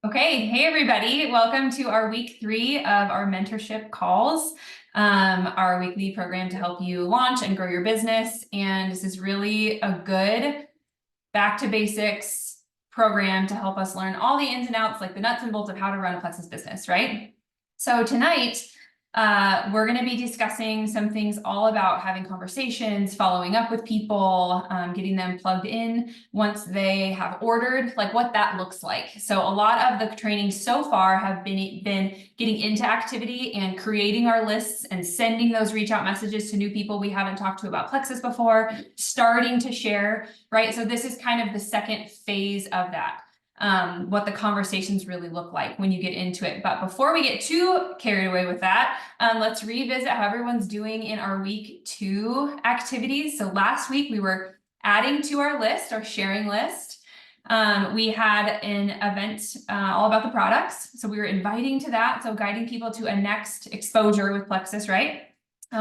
Okay, hey everybody, welcome to our week 3 of our mentorship calls, our weekly program to help you launch and grow your business. And this is really a good back to basics program to help us learn all the ins and outs, like the nuts and bolts of how to run a Plexus business, right? So tonight, we're going to be discussing some things all about having conversations, following up with people, getting them plugged in once they have ordered, like what that looks like. So a lot of the trainings so far have been getting into activity and creating our lists and sending those reach out messages to new people we haven't talked to about Plexus before, starting to share, right? So this is kind of the second phase of that. What the conversations really look like when you get into it. But before we get too carried away with that, let's revisit how everyone's doing in our week 2 activities. So last week we were adding to our list, our sharing list. We had an event all about the products. So we were inviting to that. So guiding people to a next exposure with Plexus, right?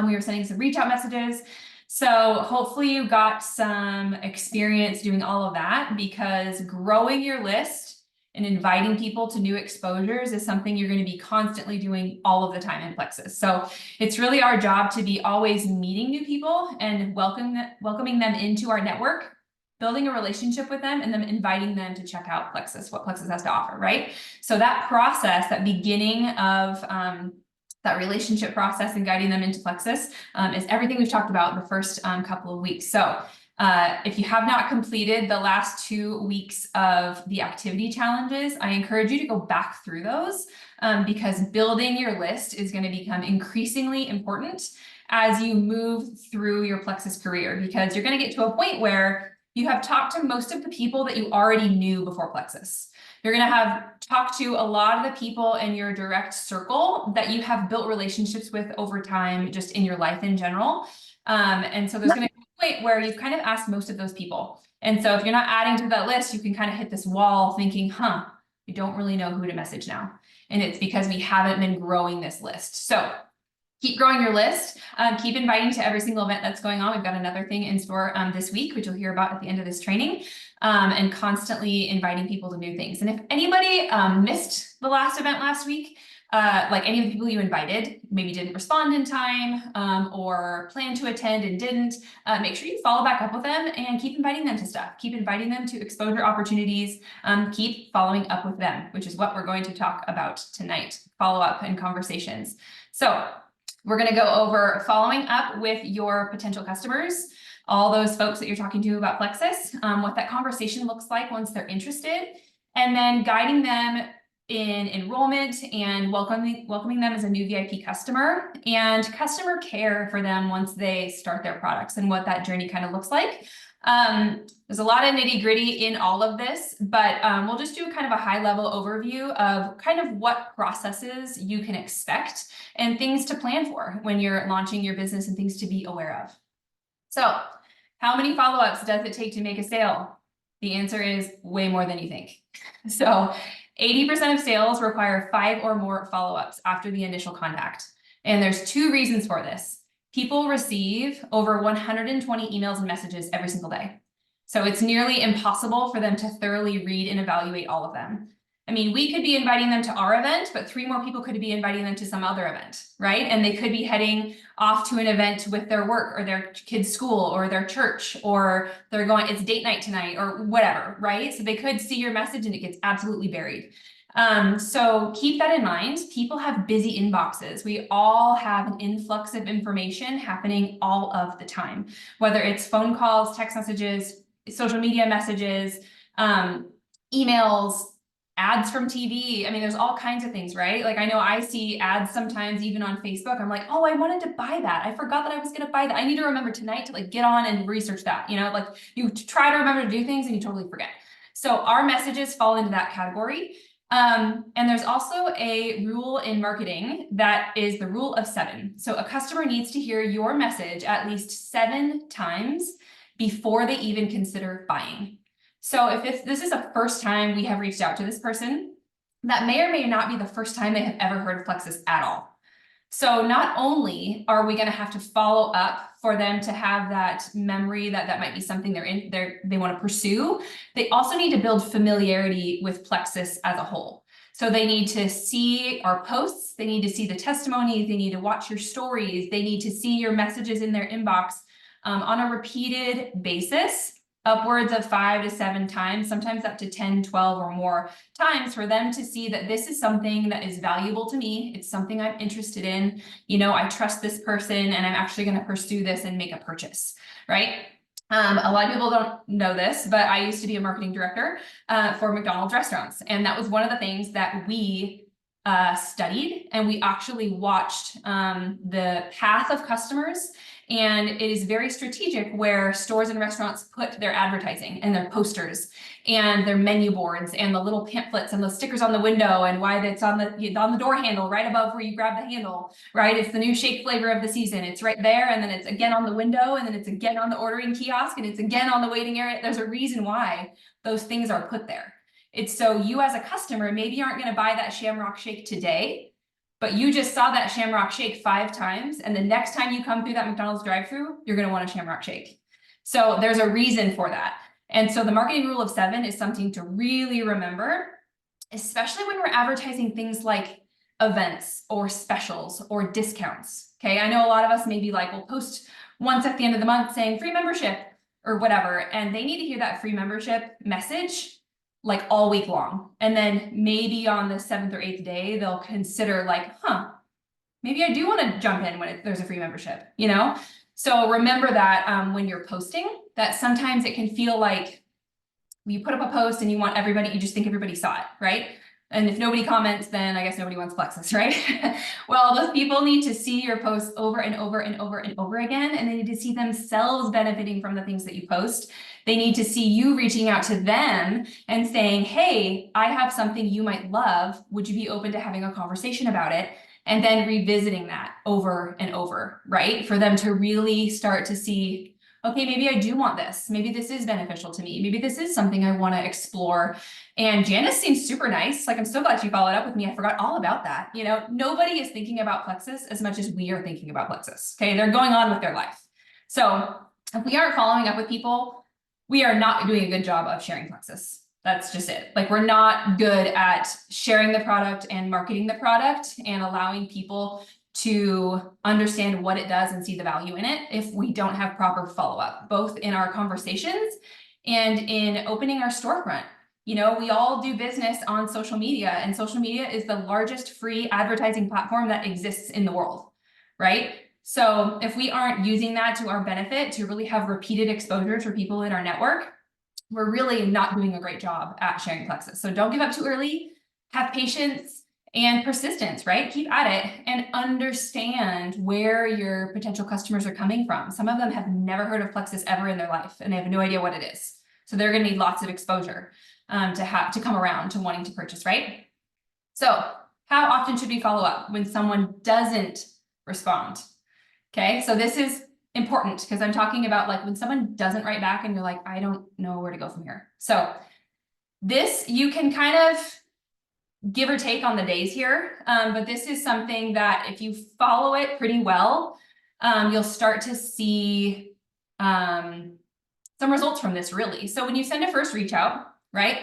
We were sending some reach out messages. So hopefully you got some experience doing all of that, because growing your list and inviting people to new exposures is something you're going to be constantly doing all of the time in Plexus. So it's really our job to be always meeting new people and welcoming them into our network, building a relationship with them, and then inviting them to check out Plexus, what Plexus has to offer, right? So that process, that beginning of that relationship process and guiding them into Plexus is everything we've talked about the first couple of weeks. So if you have not completed the last 2 weeks of the activity challenges, I encourage you to go back through those because building your list is going to become increasingly important as you move through your Plexus career, because you're going to get to a point where you have talked to most of the people that you already knew before Plexus. You're going to have talked to a lot of the people in your direct circle that you have built relationships with over time, just in your life in general. And so there's going to be a point where you've kind of asked most of those people. And so if you're not adding to that list, you can kind of hit this wall thinking, we don't really know who to message now. And it's because we haven't been growing this list. So keep growing your list. Keep inviting to every single event that's going on. We've got another thing in store this week, which you'll hear about at the end of this training, and constantly inviting people to new things. And if anybody missed the last event last week, like any of the people you invited maybe didn't respond in time or planned to attend and didn't, make sure you follow back up with them and keep inviting them to stuff. Keep inviting them to exposure opportunities. Keep following up with them, which is what we're going to talk about tonight, follow-up and conversations. So we're going to go over following up with your potential customers, all those folks that you're talking to about Plexus, what that conversation looks like once they're interested, and then guiding them in enrollment and welcoming them as a new VIP customer, and customer care for them once they start their products and what that journey kind of looks like. There's a lot of nitty gritty in all of this, but we'll just do kind of a high level overview of kind of what processes you can expect and things to plan for when you're launching your business and things to be aware of. So how many follow-ups does it take to make a sale? The answer is way more than you think. So 80% of sales require 5 or more follow-ups after the initial contact. And there's 2 reasons for this. People receive over 120 emails and messages every single day. So it's nearly impossible for them to thoroughly read and evaluate all of them. I mean, we could be inviting them to our event, but 3 more people could be inviting them to some other event, right? And they could be heading off to an event with their work or their kid's school or their church, or they're going, it's date night tonight or whatever, right? So they could see your message and it gets absolutely buried. So keep that in mind. People have busy inboxes. We all have an influx of information happening all of the time, whether it's phone calls, text messages, social media messages, emails, ads from TV. I mean, there's all kinds of things, right? Like I know I see ads sometimes even on Facebook. I'm like, oh, I wanted to buy that. I forgot that I was going to buy that. I need to remember tonight to like get on and research that, like you try to remember to do things and you totally forget. So our messages fall into that category. And there's also a rule in marketing that is the rule of 7. So a customer needs to hear your message at least 7 times before they even consider buying. So if this is the first time we have reached out to this person, that may or may not be the first time they have ever heard of Plexus at all. So not only are we going to have to follow up for them to have that memory that might be something they want to pursue, they also need to build familiarity with Plexus as a whole. So they need to see our posts, they need to see the testimonies, they need to watch your stories, they need to see your messages in their inbox on a repeated basis, upwards of 5 to 7 times, sometimes up to 10, 12 or more times, for them to see that this is something that is valuable to me. It's something I'm interested in. You know, I trust this person and I'm actually going to pursue this and make a purchase, right? A lot of people don't know this, but I used to be a marketing director for McDonald's restaurants. And that was one of the things that we studied, and we actually watched the path of customers. And it is very strategic where stores and restaurants put their advertising and their posters and their menu boards and the little pamphlets and the stickers on the window, and why that's on the door handle right above where you grab the handle, right? It's the new shake flavor of the season. It's right there, and then it's again on the window, and then it's again on the ordering kiosk, and it's again on the waiting area. There's a reason why those things are put there. It's so you as a customer maybe aren't going to buy that Shamrock Shake today, but you just saw that Shamrock Shake 5 times, and the next time you come through that McDonald's drive-thru, you're going to want a Shamrock Shake. So there's a reason for that. And so the marketing rule of 7 is something to really remember, especially when we're advertising things like events or specials or discounts. Okay, I know a lot of us maybe like will post once at the end of the month saying free membership or whatever, and they need to hear that free membership message like all week long. And then maybe on the 7th or 8th day, they'll consider like, maybe I do want to jump in when there's a free membership, you know? So remember that when you're posting, that sometimes it can feel like you put up a post and you want everybody, you just think everybody saw it, right? And if nobody comments, then I guess nobody wants Plexus, right? Well, those people need to see your posts over and over and over and over again, and they need to see themselves benefiting from the things that you post. They need to see you reaching out to them and saying, hey, I have something you might love. Would you be open to having a conversation about it? And then revisiting that over and over, right? For them to really start to see, okay, maybe I do want this. Maybe this is beneficial to me. Maybe this is something I want to explore. And Janice seems super nice. Like, I'm so glad she followed up with me. I forgot all about that. You know, nobody is thinking about Plexus as much as we are thinking about Plexus. Okay, they're going on with their life. So if we aren't following up with people, we are not doing a good job of sharing Plexus. That's just it. Like, we're not good at sharing the product and marketing the product and allowing people to understand what it does and see the value in it if we don't have proper follow-up, both in our conversations and in opening our storefront. You know, we all do business on social media, and social media is the largest free advertising platform that exists in the world, right? So if we aren't using that to our benefit to really have repeated exposure for people in our network, we're really not doing a great job at sharing Plexus. So don't give up too early, have patience and persistence, right? Keep at it and understand where your potential customers are coming from. Some of them have never heard of Plexus ever in their life, and they have no idea what it is. So they're going to need lots of exposure to come around to wanting to purchase, right? So how often should we follow up when someone doesn't respond? Okay, so this is important because I'm talking about like when someone doesn't write back and you're like, I don't know where to go from here. So this, you can kind of give or take on the days here, but this is something that if you follow it pretty well, you'll start to see some results from this really. So when you send a first reach out, right?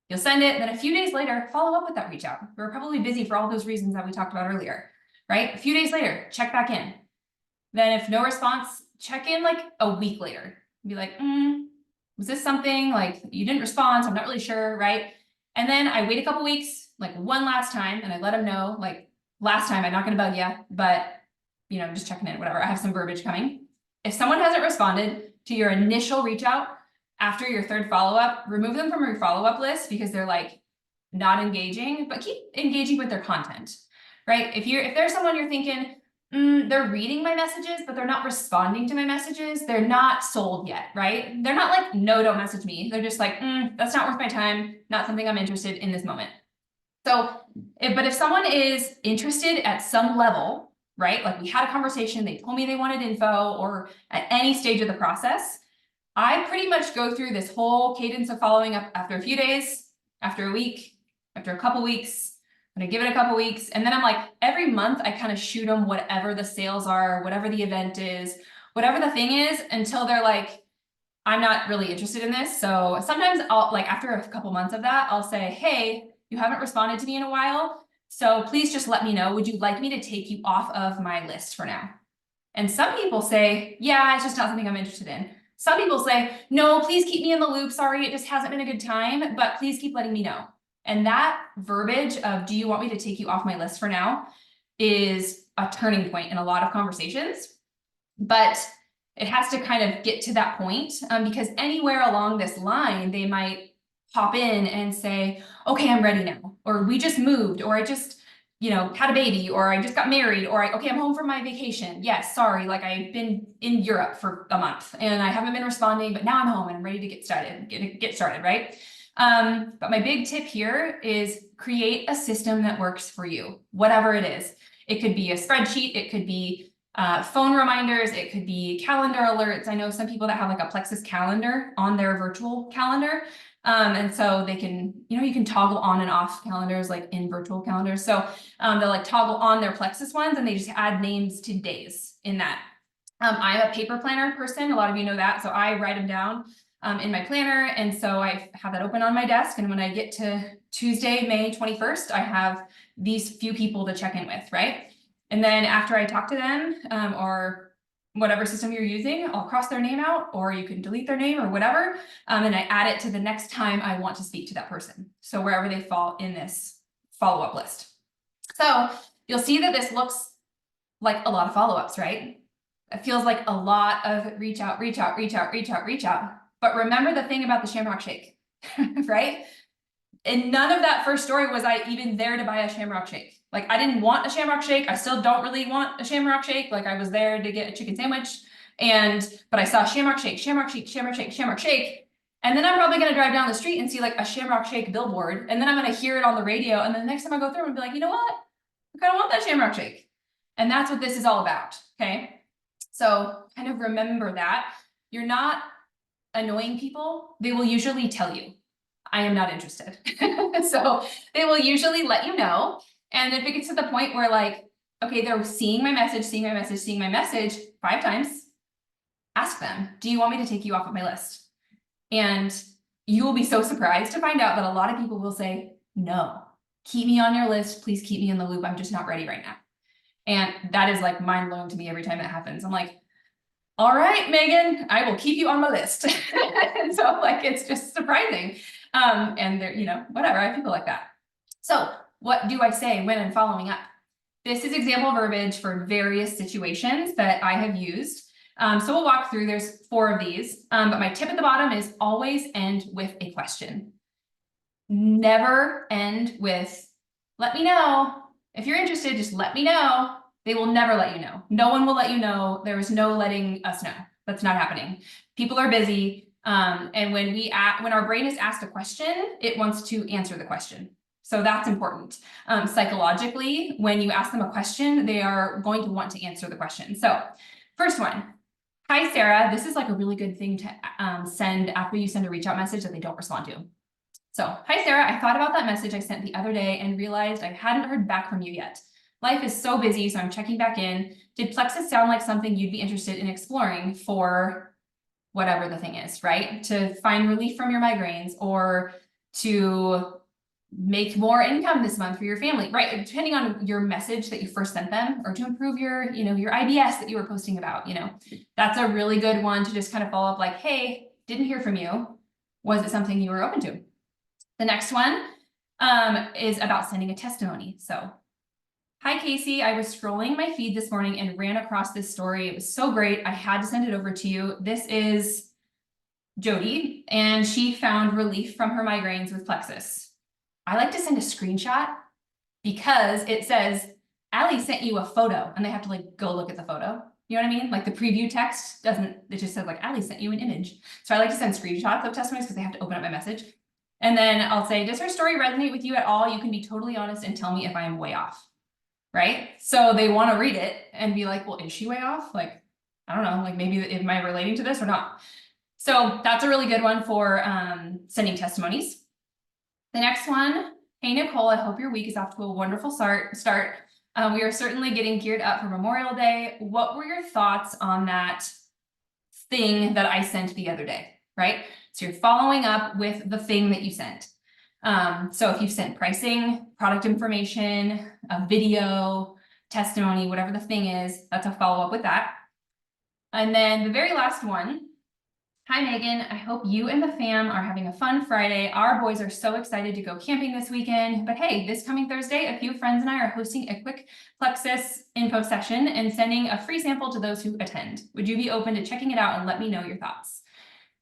You'll send it, then a few days later, follow up with that reach out. We're probably busy for all those reasons that we talked about earlier, right? A few days later, check back in. Then if no response, check in like a week later. Be like, was this something like you didn't respond? So I'm not really sure, right? And then I wait a couple weeks, like one last time, and I let them know, like, last time, I'm not going to bug you, but, you know, I'm just checking in, whatever. I have some verbiage coming. If someone hasn't responded to your initial reach out after your third follow-up, remove them from your follow-up list because they're like not engaging, but keep engaging with their content, right? If there's someone you're thinking, they're reading my messages, but they're not responding to my messages, they're not sold yet, right? They're not like, no, don't message me. They're just like, that's not worth my time, not something I'm interested in this moment. So, but if someone is interested at some level, right? Like we had a conversation, they told me they wanted info, or at any stage of the process, I pretty much go through this whole cadence of following up after a few days, after a week, after a couple weeks, and I give it a couple weeks, and then I'm like, every month I kind of shoot them whatever the sales are, whatever the event is, whatever the thing is, until they're like, I'm not really interested in this. So sometimes I'll, like, after a couple months of that, I'll say, hey, you haven't responded to me in a while, so please just let me know. Would you like me to take you off of my list for now? And some people say, yeah, it's just not something I'm interested in. Some people say, no, please keep me in the loop. Sorry, it just hasn't been a good time, but please keep letting me know. And that verbiage of, do you want me to take you off my list for now, is a turning point in a lot of conversations. But it has to kind of get to that point, because anywhere along this line, they might pop in and say, okay, I'm ready now, or we just moved, or I just, had a baby, or I just got married, or okay, I'm home from my vacation. Yes, sorry, like I've been in Europe for a month and I haven't been responding, but now I'm home and I'm ready to get started, right? But my big tip here is create a system that works for you, whatever it is. It could be a spreadsheet, it could be phone reminders, it could be calendar alerts. I know some people that have like a Plexus calendar on their virtual calendar. And so they can, you can toggle on and off calendars like in virtual calendars. So they'll like toggle on their Plexus ones and they just add names to days in that. I'm a paper planner person. A lot of you know that. So I write them down in my planner. And so I have that open on my desk. And when I get to Tuesday, May 21st, I have these few people to check in with, right? And then after I talk to them, or whatever system you're using, I'll cross their name out, or you can delete their name or whatever. And I add it to the next time I want to speak to that person. So wherever they fall in this follow-up list. So you'll see that this looks like a lot of follow-ups, right? It feels like a lot of reach out. But remember the thing about the Shamrock Shake, right? And none of that first story was I even there to buy a Shamrock Shake. Like I didn't want a Shamrock Shake. I still don't really want a Shamrock Shake. Like I was there to get a chicken sandwich, but I saw Shamrock Shake. And then I'm probably going to drive down the street and see like a Shamrock Shake billboard. And then I'm going to hear it on the radio. And then the next time I go through, I'm going to be like, you know what? I kind of want that Shamrock Shake. And that's what this is all about. Okay. So kind of remember that you're not annoying people. They will usually tell you, I am not interested. So they will usually let you know. And if it gets to the point where like, okay, they're seeing my message 5 times, ask them, do you want me to take you off of my list? And you will be so surprised to find out that a lot of people will say, no, keep me on your list. Please keep me in the loop. I'm just not ready right now. And that is like mind blowing to me every time that happens. I'm like, all right, Megan, I will keep you on my list. And so like, it's just surprising. And they're, whatever, I have people like that. So what do I say when I'm following up? This is example verbiage for various situations that I have used. So we'll walk through, there's 4 of these, but my tip at the bottom is always end with a question. Never end with, let me know. If you're interested, just let me know. They will never let you know. No one will let you know. There is no letting us know. That's not happening. People are busy. And when our brain is asked a question, it wants to answer the question. So that's important. Psychologically, when you ask them a question, they are going to want to answer the question. So first one, hi, Sarah. This is like a really good thing to send after you send a reach out message that they don't respond to. So, hi, Sarah. I thought about that message I sent the other day and realized I hadn't heard back from you yet. Life is so busy, so I'm checking back in. Did Plexus sound like something you'd be interested in exploring for whatever the thing is, right? To find relief from your migraines or to make more income this month for your family, right? Depending on your message that you first sent them, or to improve your, your IBS that you were posting about, that's a really good one to just kind of follow up like, hey, didn't hear from you. Was it something you were open to? The next one is about sending a testimony. So, hi, Casey. I was scrolling my feed this morning and ran across this story. It was so great. I had to send it over to you. This is Jody, and she found relief from her migraines with Plexus. I like to send a screenshot because it says, Allie sent you a photo, and they have to like go look at the photo. You know what I mean? Like the preview text it just says like, Allie sent you an image. So I like to send screenshots of testimonies because they have to open up my message. And then I'll say, does her story resonate with you at all? You can be totally honest and tell me if I am way off, right? So they want to read it and be like, well, is she way off? Like, I don't know, like maybe am I relating to this or not? So that's a really good one for sending testimonies. The next one, hey, Nicole, I hope your week is off to a wonderful start. We are certainly getting geared up for Memorial Day. What were your thoughts on that thing that I sent the other day, right? So you're following up with the thing that you sent. So if you've sent pricing, product information, a video, testimony, whatever the thing is, that's a follow-up with that. And then the very last one. Hi, Megan. I hope you and the fam are having a fun Friday. Our boys are so excited to go camping this weekend. But hey, this coming Thursday, a few friends and I are hosting a quick Plexus info session and sending a free sample to those who attend. Would you be open to checking it out and let me know your thoughts?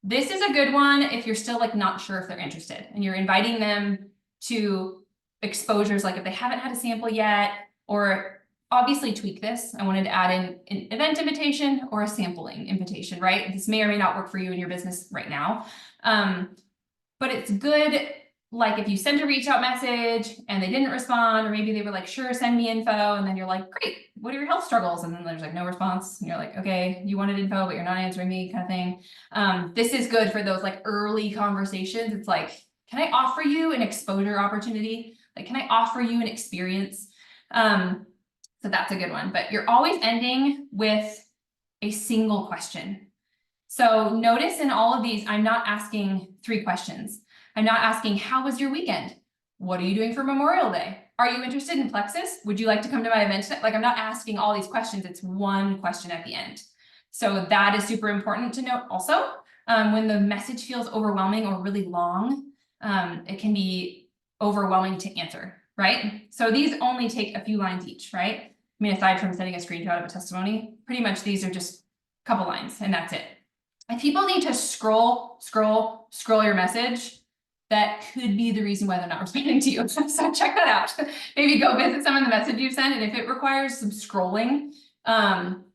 This is a good one if you're still like not sure if they're interested and you're inviting them to exposures, like if they haven't had a sample yet, or obviously tweak this. I wanted to add in an event invitation or a sampling invitation, right? This may or may not work for you in your business right now. But it's good, like if you sent a reach out message and they didn't respond, or maybe they were like, sure, send me info. And then you're like, great, what are your health struggles? And then there's like no response. And you're like, okay, you wanted info, but you're not answering me, kind of thing. This is good for those like early conversations. It's like, can I offer you an exposure opportunity? Like, can I offer you an experience? So that's a good one, but you're always ending with a single question. So notice in all of these, I'm not asking 3 questions. I'm not asking, how was your weekend? What are you doing for Memorial Day? Are you interested in Plexus? Would you like to come to my event? Like, I'm not asking all these questions. It's one question at the end. So that is super important to note also. When the message feels overwhelming or really long, it can be overwhelming to answer, right? So these only take a few lines each, right? I mean, aside from sending a screenshot of a testimony, pretty much these are just a couple lines and that's it. If people need to scroll your message, that could be the reason why they're not responding to you. So check that out. Maybe go visit some of the message you sent, and if it requires some scrolling,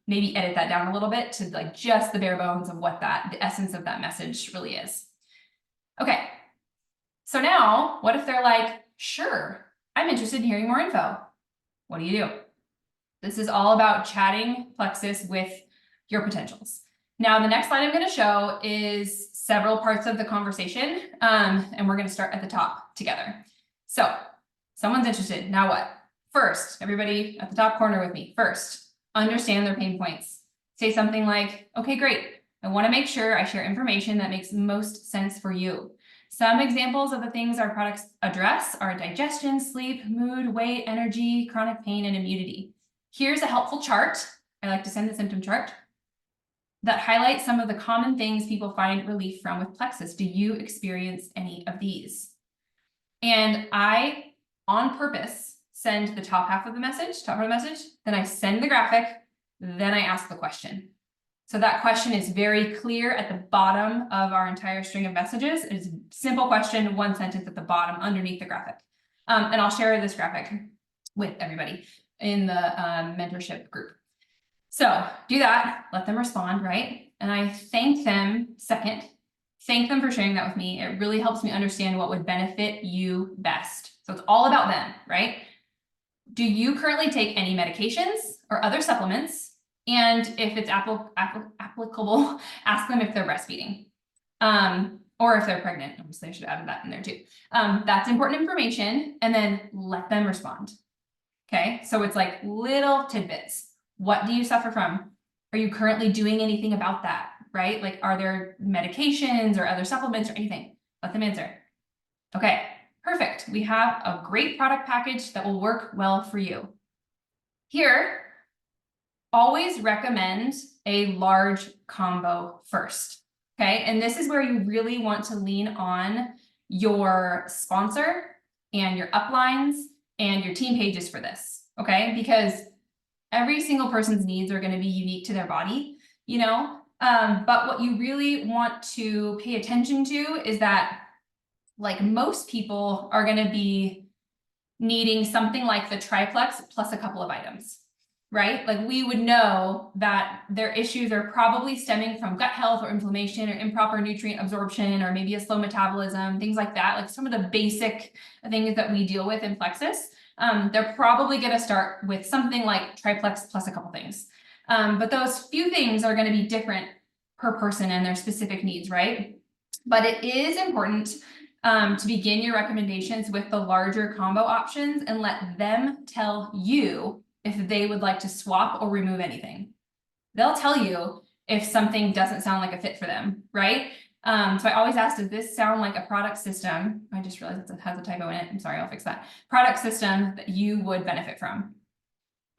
maybe edit that down a little bit to like just the bare bones of what the essence of that message really is. Okay. So now, what if they're like, sure, I'm interested in hearing more info. What do? This is all about chatting Plexus with your potentials. Now, the next slide I'm going to show is several parts of the conversation, and we're going to start at the top together. So, someone's interested. Now what? First, everybody at the top corner with me. First, understand their pain points. Say something like, okay, great. I want to make sure I share information that makes most sense for you. Some examples of the things our products address are digestion, sleep, mood, weight, energy, chronic pain, and immunity. Here's a helpful chart. I like to send the symptom chart that highlights some of the common things people find relief from with Plexus. Do you experience any of these? And I, on purpose, send the top half of the message, then I send the graphic, then I ask the question. So that question is very clear at the bottom of our entire string of messages. It's a simple question, one sentence at the bottom underneath the graphic. And I'll share this graphic with everybody in the mentorship group. So do that, let them respond, right? And I thank them second. Thank them for sharing that with me. It really helps me understand what would benefit you best. So it's all about them, right? Do you currently take any medications or other supplements? And if it's applicable, ask them if they're breastfeeding or if they're pregnant. Obviously, I should add that in there too. That's important information, and then let them respond. Okay, so it's like little tidbits. What do you suffer from? Are you currently doing anything about that, right? Like, are there medications or other supplements or anything? Let them answer. Okay, perfect. We have a great product package that will work well for you. Here, always recommend a large combo first, okay? And this is where you really want to lean on your sponsor and your uplines and your team pages for this, okay? Because every single person's needs are going to be unique to their body, you know? But what you really want to pay attention to is that, like, most people are going to be needing something like the triplex plus a couple of items, right? Like, we would know that their issues are probably stemming from gut health or inflammation or improper nutrient absorption or maybe a slow metabolism, things like that. Like some of the basic things that we deal with in Plexus. They're probably going to start with something like triplex plus a couple things. But those few things are going to be different per person and their specific needs, right? But it is important to begin your recommendations with the larger combo options and let them tell you if they would like to swap or remove anything. They'll tell you if something doesn't sound like a fit for them, right? So I always ask, does this sound like a product system? I just realized it has a typo in it. I'm sorry, I'll fix that. Product system that you would benefit from.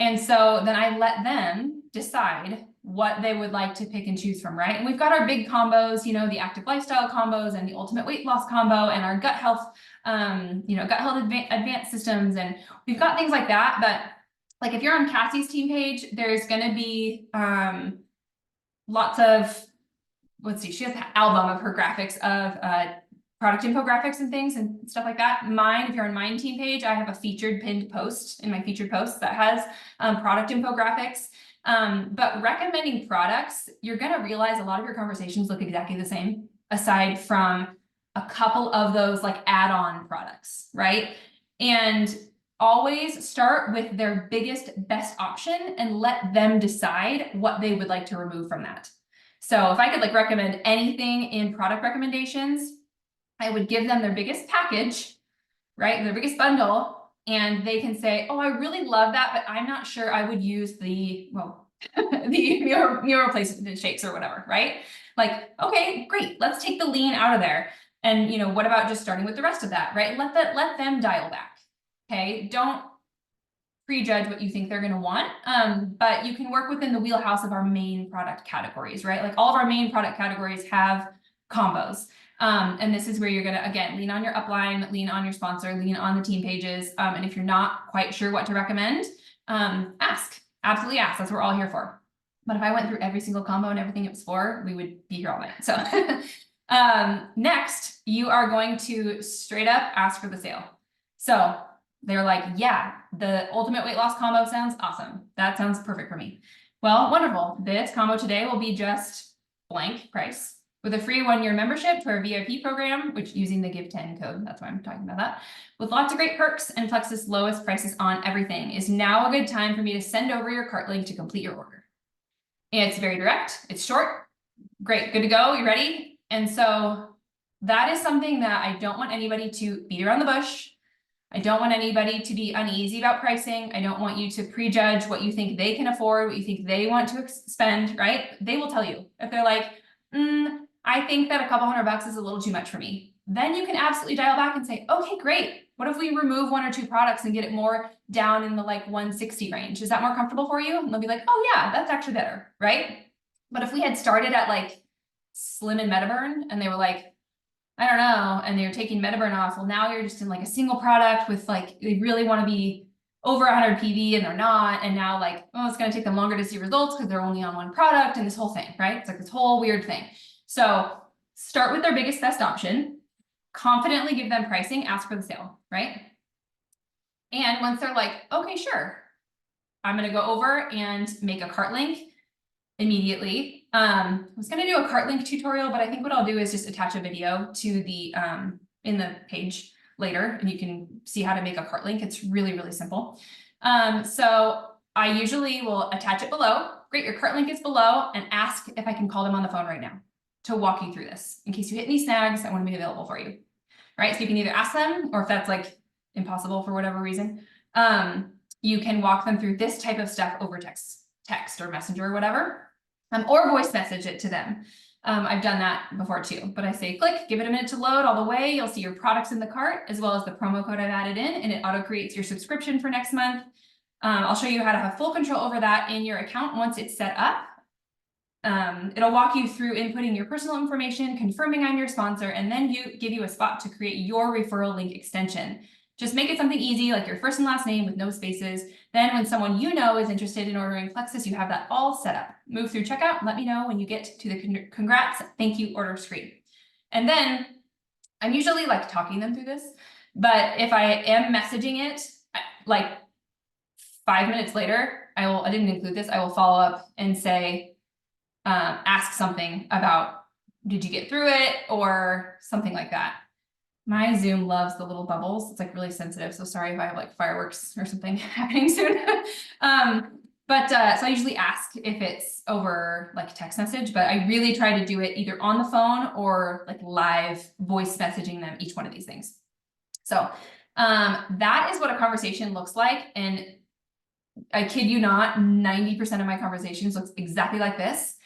And so then I let them decide what they would like to pick and choose from, right? And we've got our big combos, you know, the active lifestyle combos and the ultimate weight loss combo and our gut health, gut health advanced systems. And we've got things like that. But like if you're on Cassie's team page, there's going to be lots of, let's see, she has an album of her graphics of product infographics and things and stuff like that. Mine, if you're on mine team page, I have a featured pinned post in my featured posts that has product infographics. But recommending products, you're going to realize a lot of your conversations look exactly the same, aside from a couple of those like add-on products, right? And always start with their biggest, best option and let them decide what they would like to remove from that. So if I could like recommend anything in product recommendations, I would give them their biggest package, right? Their biggest bundle, and they can say, oh, I really love that, but I'm not sure I would use the, well, the meal replacement shakes or whatever, right? Like, okay, great. Let's take the lean out of there. And you know, what about just starting with the rest of that, right? Let them dial back. Okay. Don't prejudge what you think they're going to want. But you can work within the wheelhouse of our main product categories, right? Like all of our main product categories have combos. And this is where you're going to, again, lean on your upline, lean on your sponsor, lean on the team pages. And if you're not quite sure what to recommend, ask, absolutely ask. That's what we're all here for. But if I went through every single combo and everything it was for, we would be here all night. So next, you are going to straight up ask for the sale. So they're like, yeah, the ultimate weight loss combo sounds awesome. That sounds perfect for me. Well, wonderful. This combo today will be just blank price with a free 1-year membership to our VIP program, which using the Give 10 code, that's why I'm talking about that, with lots of great perks and Plexus lowest prices on everything. Is now a good time for me to send over your cart link to complete your order. And it's very direct, it's short, great, good to go, you ready? And so that is something that I don't want anybody to beat around the bush. I don't want anybody to be uneasy about pricing. I don't want you to prejudge what you think they can afford, what you think they want to spend, right? They will tell you. If they're like, I think that a couple $100 is a little too much for me. Then you can absolutely dial back and say, okay, great. What if we remove 1 or 2 products and get it more down in the like 160 range? Is that more comfortable for you? And they'll be like, oh yeah, that's actually better, right? But if we had started at like Slim and Metaburn and they were like, I don't know, and they're taking Metaburn off, well, now you're just in like a single product with like, they really want to be over 100 PV and they're not, and now like, oh, it's going to take them longer to see results because they're only on 1 product and this whole thing, right? It's like this whole weird thing. So start with their biggest best option, confidently give them pricing, ask for the sale, right? And once they're like, okay, sure, I'm going to go over and make a cart link immediately. I was going to do a cart link tutorial, but I think what I'll do is just attach a video to the in the page later, and you can see how to make a cart link. It's really, really simple. So I usually will attach it below. Great, your cart link is below, and ask if I can call them on the phone right now to walk you through this. In case you hit any snags, I want to be available for you. Right, so you can either ask them, or if that's like impossible for whatever reason, you can walk them through this type of stuff over text or messenger or whatever. Or voice message it to them. I've done that before too, but I say click, give it a minute to load all the way. You'll see your products in the cart as well as the promo code I've added in, and it auto creates your subscription for next month. I'll show you how to have full control over that in your account once it's set up. It'll walk you through inputting your personal information, confirming I'm your sponsor, and then give you a spot to create your referral link extension. Just make it something easy, like your first and last name with no spaces. Then when someone you know is interested in ordering Plexus, you have that all set up. Move through checkout, let me know when you get to the congrats, thank you order screen. And then I'm usually like talking them through this, but if I am messaging it, like 5 minutes later, I didn't include this, I will follow up and say, ask something about, did you get through it, or something like that. My Zoom loves the little bubbles. It's like really sensitive. So sorry if I have like fireworks or something happening soon. So I usually ask if it's over like text message, but I really try to do it either on the phone or like live voice messaging them each one of these things. So that is what a conversation looks like. And I kid you not, 90% of my conversations looks exactly like this.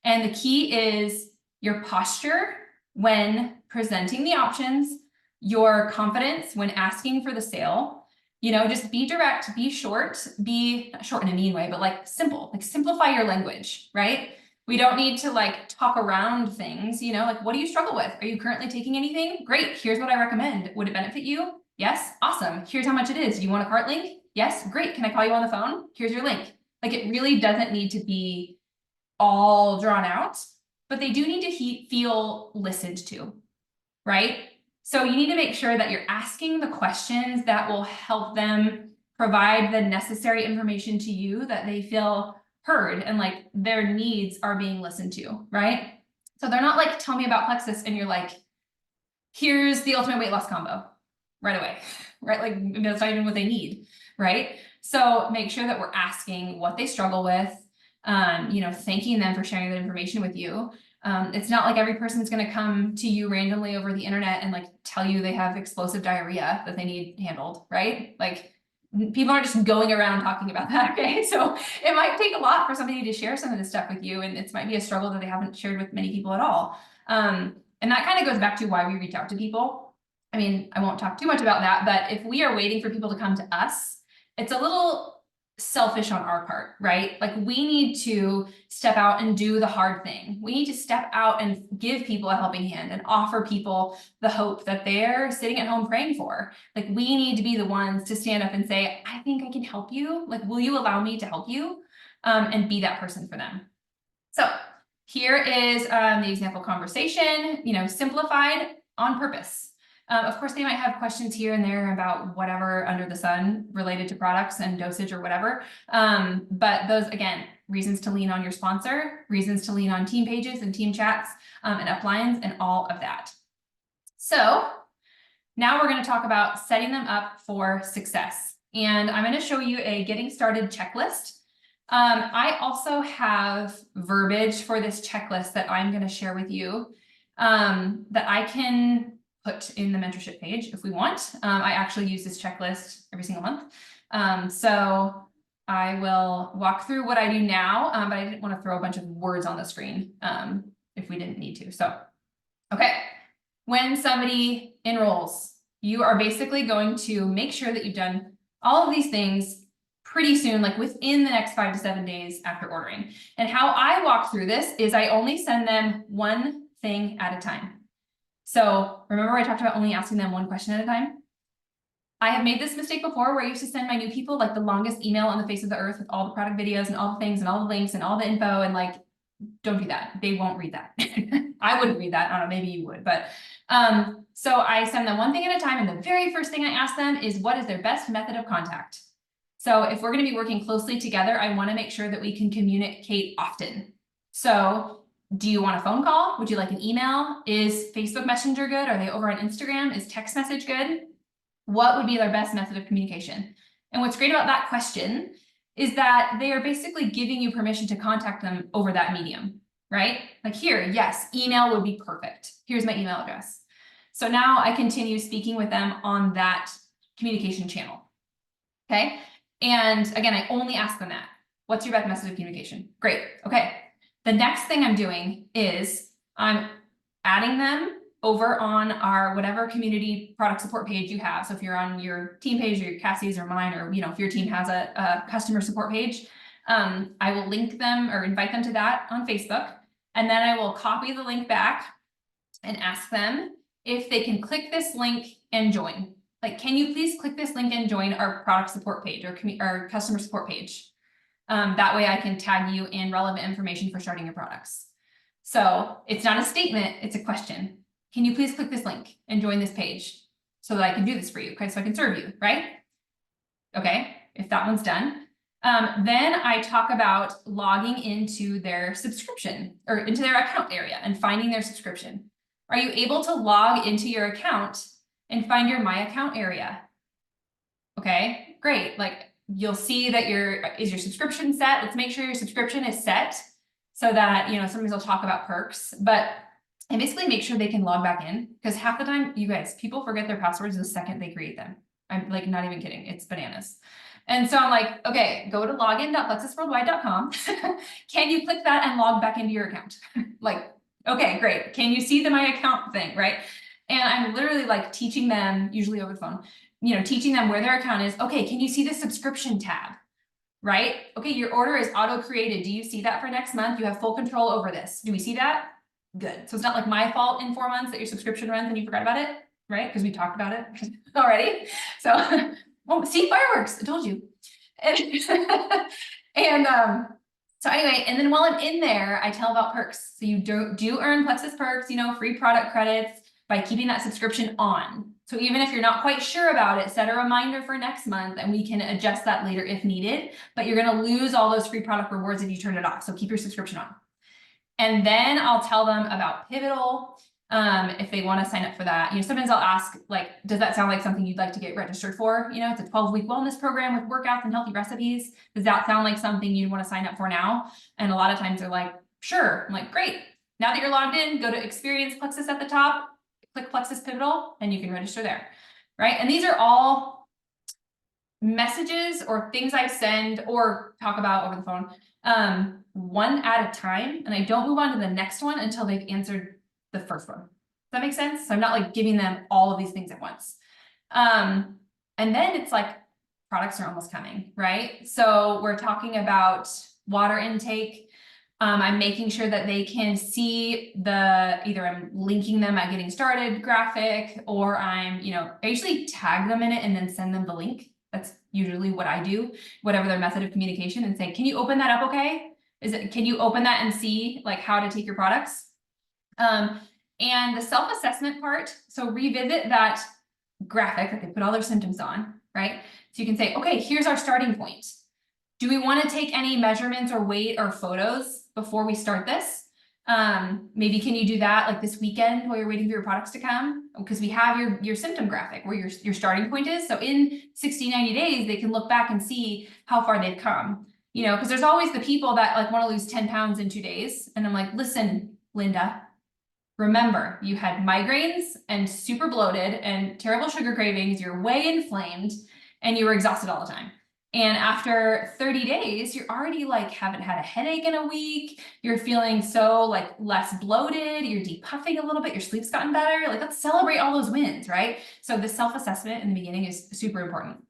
And the key is your posture when presenting the options, your confidence when asking for the sale. Just be direct, be short, be not short in a mean way, but like simple, like simplify your language, right? We don't need to like talk around things, like what do you struggle with? Are you currently taking anything? Great, here's what I recommend. Would it benefit you? Yes, awesome. Here's how much it is. Do you want a cart link? Yes, great. Can I call you on the phone? Here's your link. Like it really doesn't need to be all drawn out, but they do need to feel listened to, right? So you need to make sure that you're asking the questions that will help them provide the necessary information to you that they feel heard and like their needs are being listened to, right? So they're not like, tell me about Plexus, and you're like, here's the ultimate weight loss combo right away, right? Like that's not even what they need, right? So make sure that we're asking what they struggle with, thanking them for sharing that information with you. It's not like every person's going to come to you randomly over the internet and like tell you they have explosive diarrhea that they need handled, right? Like people aren't just going around talking about that, okay? So it might take a lot for somebody to share some of this stuff with you, and it might be a struggle that they haven't shared with many people at all. And that kind of goes back to why we reach out to people. I mean, I won't talk too much about that, but if we are waiting for people to come to us, it's a little selfish on our part, right? Like we need to step out and do the hard thing. We need to step out and give people a helping hand and offer people the hope that they're sitting at home praying for. Like we need to be the ones to stand up and say, I think I can help you. Like, will you allow me to help you? And be that person for them. So here is the example conversation, simplified on purpose. Of course, they might have questions here and there about whatever under the sun related to products and dosage or whatever. But those, again, reasons to lean on your sponsor, reasons to lean on team pages and team chats and uplines and all of that. So now we're going to talk about setting them up for success. And I'm going to show you a getting started checklist. I also have verbiage for this checklist that I'm going to share with you that I can put in the mentorship page if we want. I actually use this checklist every single month. So I will walk through what I do now, but I didn't want to throw a bunch of words on the screen if we didn't need to. So, okay, when somebody enrolls, you are basically going to make sure that you've done all of these things pretty soon, like within the next 5 to 7 days after ordering. And how I walk through this is I only send them one thing at a time. So remember I talked about only asking them one question at a time? I have made this mistake before where I used to send my new people like the longest email on the face of the earth with all the product videos and all the things and all the links and all the info, and like, don't do that. They won't read that. I wouldn't read that. I don't know, maybe you would, but so I send them one thing at a time, and the very first thing I ask them is what is their best method of contact? So if we're going to be working closely together, I want to make sure that we can communicate often. So do you want a phone call? Would you like an email? Is Facebook Messenger good? Are they over on Instagram? Is text message good? What would be their best method of communication? And what's great about that question is that they are basically giving you permission to contact them over that medium, right? Like here, yes, email would be perfect. Here's my email address. So now I continue speaking with them on that communication channel, okay? And again, I only ask them that. What's your best method of communication? Great, okay. The next thing I'm doing is I'm adding them over on our whatever community product support page you have. So if you're on your team page or your Cassie's or mine, or if your team has a customer support page, I will link them or invite them to that on Facebook. And then I will copy the link back and ask them if they can click this link and join. Like, can you please click this link and join our product support page or our customer support page? That way I can tag you in relevant information for starting your products. So it's not a statement, it's a question. Can you please click this link and join this page so that I can do this for you, okay? So I can serve you, right? Okay, if that one's done. Then I talk about logging into their subscription or into their account area and finding their subscription. Are you able to log into your account and find your My Account area? Okay, great. Like you'll see that is your subscription set? Let's make sure your subscription is set so that, sometimes they'll talk about perks, and basically make sure they can log back in, because half the time, you guys, people forget their passwords the second they create them. I'm like, not even kidding. It's bananas. And so I'm like, okay, go to login.plexusworldwide.com. Can you click that and log back into your account? Like, Okay, great. Can you see the my account thing, right? And I'm literally like teaching them, usually over the phone, teaching them where their account is. Okay, can you see the subscription tab, right? Okay, your order is auto-created. Do you see that for next month? You have full control over this. Do we see that? Good. So it's not like my fault in 4 months that your subscription runs and you forgot about it, right? Because we talked about it already. So, oh, see, fireworks, I told you. And, and so anyway, and then while I'm in there, I tell about perks. So you do earn Plexus perks, free product credits by keeping that subscription on. So even if you're not quite sure about it, set a reminder for next month and we can adjust that later if needed, but you're gonna lose all those free product rewards if you turn it off. So keep your subscription on. And then I'll tell them about Pivotal, if they want to sign up for that. Sometimes I'll ask, like, does that sound like something you'd like to get registered for? It's a 12-week wellness program with workouts and healthy recipes. Does that sound like something you'd want to sign up for now? And a lot of times they're like, sure. I'm like, great. Now that you're logged in, go to Experience Plexus at the top, click Plexus Pivotal, and you can register there, right? And these are all messages or things I send or talk about over the phone, one at a time, and I don't move on to the next one until they've answered the first one. Does that make sense? So I'm not like giving them all of these things at once. And then it's like products are almost coming, right? So we're talking about water intake. I'm making sure that they can see either I'm linking them at getting started graphic, or I usually tag them in it and then send them the link. That's usually what I do, whatever their method of communication, and say, can you open that up okay? Can you open that and see like how to take your products? And the self-assessment part, so revisit that graphic that they put all their symptoms on, right? So you can say, okay, here's our starting point. Do we want to take any measurements or weight or photos before we start this? Maybe can you do that like this weekend while you're waiting for your products to come? Because we have your symptom graphic where your starting point is. So in 60, 90 days, they can look back and see how far they've come. Because there's always the people that like want to lose 10 pounds in 2 days. And I'm like, listen, Linda, remember, you had migraines and super bloated and terrible sugar cravings. You're way inflamed and you were exhausted all the time. And after 30 days, you're already like haven't had a headache in a week. You're feeling so like less bloated. You're depuffing a little bit. Your sleep's gotten better. Like, let's celebrate all those wins, right? So the self-assessment in the beginning is super important.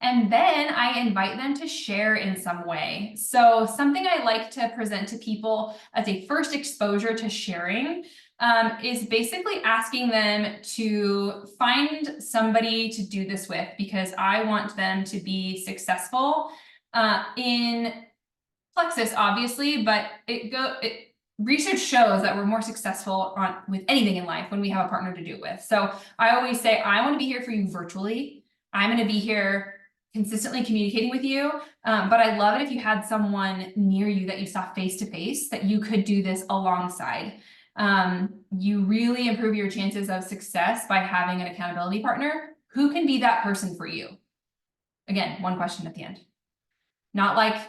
And then I invite them to share in some way. So something I like to present to people as a first exposure to sharing is basically asking them to find somebody to do this with, because I want them to be successful in Plexus, obviously, but research shows that we're more successful with anything in life when we have a partner to do it with. So I always say, I want to be here for you virtually. I'm going to be here consistently communicating with you. But I love it if you had someone near you that you saw face to face that you could do this alongside. You really improve your chances of success by having an accountability partner who can be that person for you. Again, one question at the end. Not like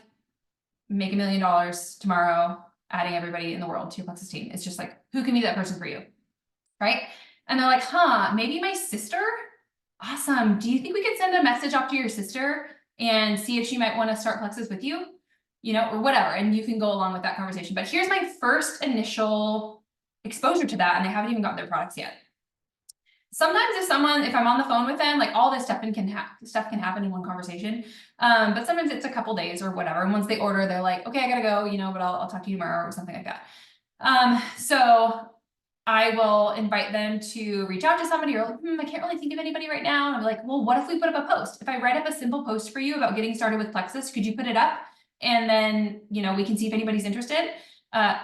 make $1 million tomorrow, adding everybody in the world to your Plexus team. It's just like, who can be that person for you, right? And they're like, huh, maybe my sister? Awesome. Do you think we could send a message off to your sister and see if she might want to start Plexus with you? Or whatever. And you can go along with that conversation. But here's my first initial exposure to that, and they haven't even gotten their products yet. Sometimes if I'm on the phone with them, like all this stuff can happen in one conversation. But sometimes it's a couple days or whatever. And once they order, they're like, okay, I gotta go, but I'll talk to you tomorrow or something like that. So I will invite them to reach out to somebody, or like, I can't really think of anybody right now. And I'm like, well, what if we put up a post? If I write up a simple post for you about getting started with Plexus, could you put it up? And then, we can see if anybody's interested.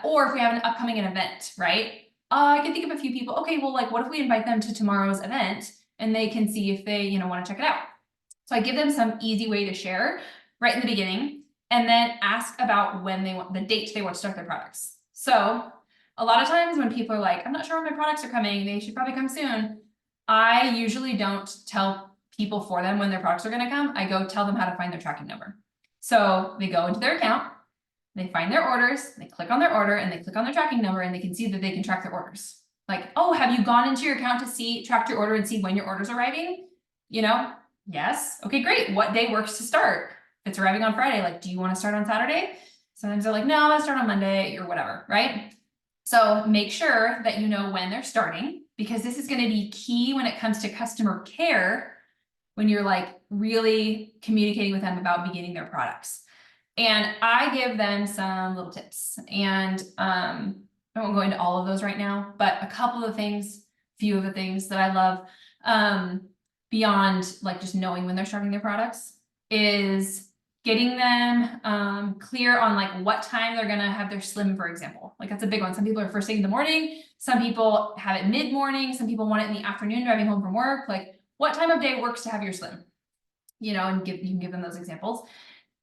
Or if we have an upcoming event, right? I can think of a few people. Okay, well, like, what if we invite them to tomorrow's event and they can see if they, want to check it out? So I give them some easy way to share right in the beginning, and then ask about when they want the date they want to start their products. So a lot of times when people are like, I'm not sure when my products are coming, they should probably come soon, I usually don't tell people for them when their products are going to come. I go tell them how to find their tracking number. So they go into their account, they find their orders, they click on their order, and they click on their tracking number, and they can see that they can track their orders. Like, oh, have you gone into your account to track your order and see when your order's arriving? Yes. Okay, great. What day works to start? If it's arriving on Friday, like, do you want to start on Saturday? Sometimes they're like, no, I'll start on Monday or whatever, right? So make sure that you know when they're starting, because this is going to be key when it comes to customer care, when you're like really communicating with them about beginning their products. And I give them some little tips, and I won't go into all of those right now, but a couple of things, few of the things that I love, beyond like just knowing when they're starting their products, is getting them clear on like what time they're gonna have their slim, for example. Like that's a big one. Some people are first thing in the morning, some people have it mid-morning, some people want it in the afternoon driving home from work. Like what time of day works to have your slim? You know, and you can give them those examples.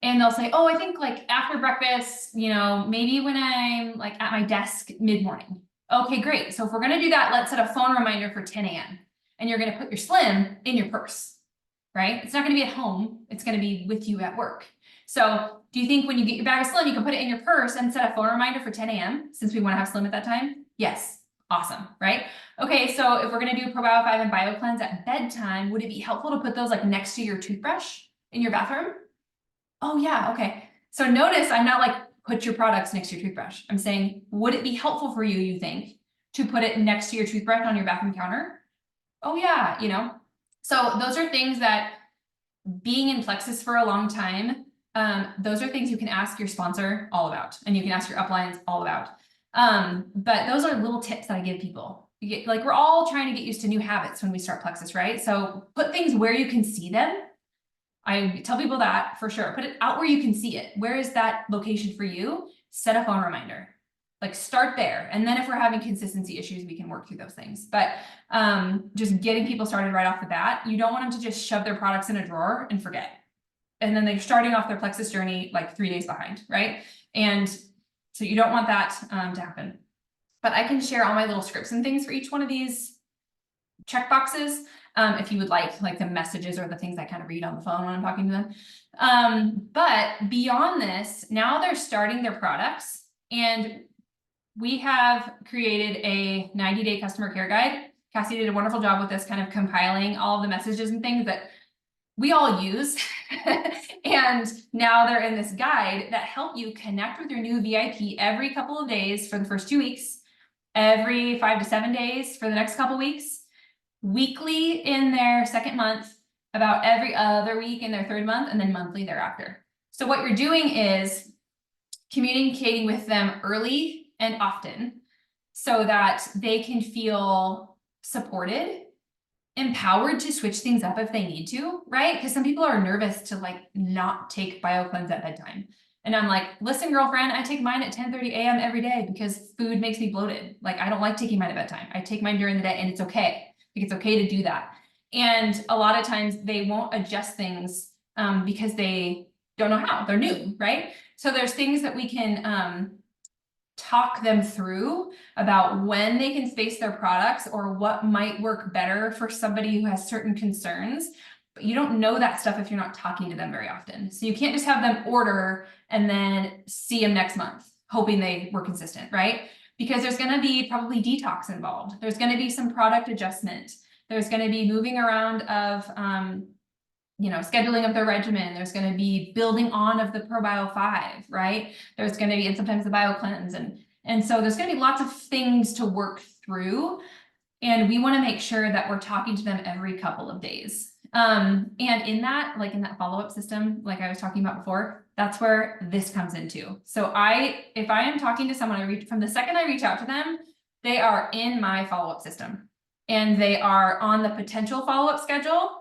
And they'll say, oh, I think like after breakfast, you know, maybe when I'm like at my desk mid-morning. Okay, great. So if we're gonna do that, let's set a phone reminder for 10 a.m. And you're gonna put your slim in your purse, right? It's not gonna be at home, it's gonna be with you at work. So do you think when you get your bag of slim, you can put it in your purse and set a phone reminder for 10 a.m. since we wanna have slim at that time? Yes, awesome, right? Okay, so if we're gonna do Probio 5 and Bio Cleanse at bedtime, would it be helpful to put those like next to your toothbrush in your bathroom? Oh yeah, okay. So notice I'm not like put your products next to your toothbrush. I'm saying, would it be helpful for you, you think, to put it next to your toothbrush on your bathroom counter? Oh yeah, you know. So those are things that, being in Plexus for a long time, those are things you can ask your sponsor all about, and you can ask your uplines all about. But those are little tips that I give people. Like we're all trying to get used to new habits when we start Plexus, right? So put things where you can see them. I tell people that for sure. Put it out where you can see it. Where is that location for you? Set a phone reminder. Like start there. And then if we're having consistency issues, we can work through those things. But just getting people started right off the bat, you don't want them to just shove their products in a drawer and forget. And then they're starting off their Plexus journey like 3 days behind, right? And so you don't want that to happen. But I can share all my little scripts and things for each one of these checkboxes, if you would like the messages or the things I kind of read on the phone when I'm talking to them. But beyond this, now they're starting their products, and we have created a 90-day customer care guide. Cassie did a wonderful job with this, kind of compiling all of the messages and things that we all use. And now they're in this guide that help you connect with your new VIP every couple of days for the first 2 weeks, every 5 to 7 days for the next couple weeks, weekly in their second month, about every other week in their third month, and then monthly thereafter. So what you're doing is communicating with them early and often so that they can feel supported, empowered to switch things up if they need to, right? Because some people are nervous to like not take BioCleanse at bedtime. And I'm like, listen, girlfriend, I take mine at 10:30 a.m. every day because food makes me bloated. Like I don't like taking mine at bedtime. I take mine during the day, and it's okay. Like it's okay to do that. And a lot of times they won't adjust things because they don't know how. They're new, right? So there's things that we can talk them through about when they can space their products or what might work better for somebody who has certain concerns. But you don't know that stuff if you're not talking to them very often. So you can't just have them order and then see them next month, hoping they were consistent, right? Because there's going to be probably detox involved. There's going to be some product adjustment. There's going to be moving around of, scheduling of their regimen. There's going to be building on of the Probio 5, right? There's going to be, and sometimes the Bio Cleanse. And so there's going to be lots of things to work through. And we want to make sure that we're talking to them every couple of days. And in that, like in that follow-up system, like I was talking about before, that's where this comes into. So if I am talking to someone, from the second I reach out to them, they are in my follow-up system, and they are on the potential follow-up schedule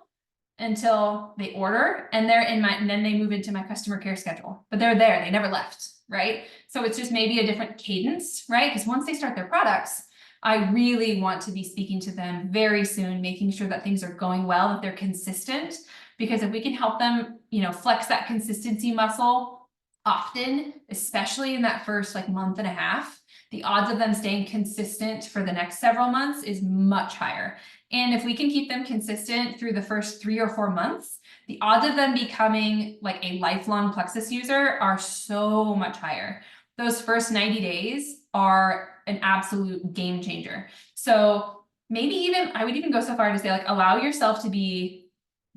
until they order, and and then they move into my customer care schedule, but they're there, they never left, right? So it's just maybe a different cadence, right? Because once they start their products, I really want to be speaking to them very soon, making sure that things are going well, that they're consistent, because if we can help them, flex that consistency muscle often, especially in that first like month and a half, the odds of them staying consistent for the next several months is much higher. And if we can keep them consistent through the first 3 or 4 months, the odds of them becoming like a lifelong Plexus user are so much higher. Those first 90 days are an absolute game changer. So maybe I would even go so far to say like, allow yourself to be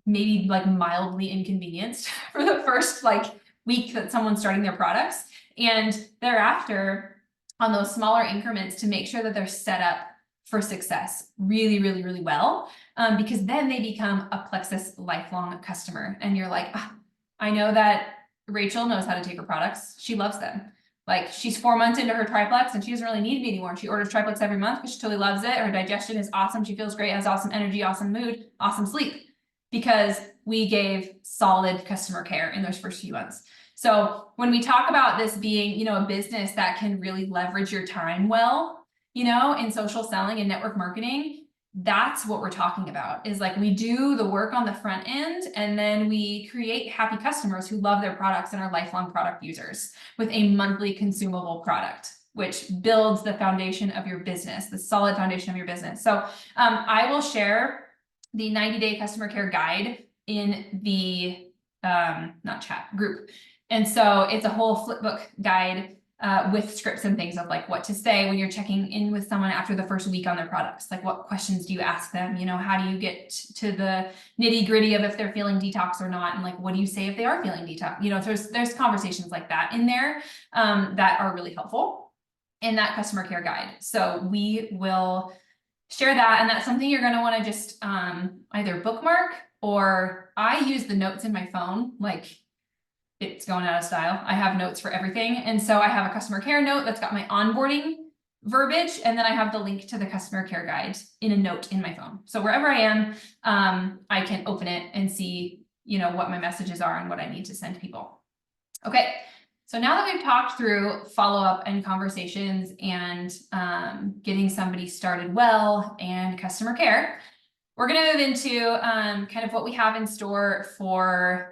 maybe like mildly inconvenienced for the first like week that someone's starting their products. And thereafter, on those smaller increments to make sure that they're set up for success really, really, really well. Because then they become a Plexus lifelong customer. And you're like, "Ah, I know that Rachel knows how to take her products. She loves them. Like, she's 4 months into her triplex and she doesn't really need me anymore. She orders triplex every month because she totally loves it. Her digestion is awesome. She feels great, has awesome energy, awesome mood, awesome sleep, because we gave solid customer care in those first few months. So when we talk about this being, you know, a business that can really leverage your time well, you know, in social selling and network marketing, that's what we're talking about, is like, we do the work on the front end and then we create happy customers who love their products and are lifelong product users with a monthly consumable product, which builds the foundation of your business, the solid foundation of your business. So I will share the 90-day customer care guide in the not chat group. And so it's a whole flipbook guide with scripts and things of like what to say when you're checking in with someone after the first week on their products. Like, what questions do you ask them? You know, how do you get to the nitty gritty of if they're feeling detox or not? And like, what do you say if they are feeling detox? You know, there's conversations like that in there that are really helpful in that customer care guide. So we will share that. And that's something you're going to want to just either bookmark, or I use the notes in my phone. Like, it's going out of style. I have notes for everything. And so I have a customer care note that's got my onboarding verbiage. And then I have the link to the customer care guide in a note in my phone. So wherever I am, I can open it and see, you know, what my messages are and what I need to send people. Okay. So now that we've talked through follow-up and conversations and getting somebody started well and customer care, we're going to move into kind of what we have in store for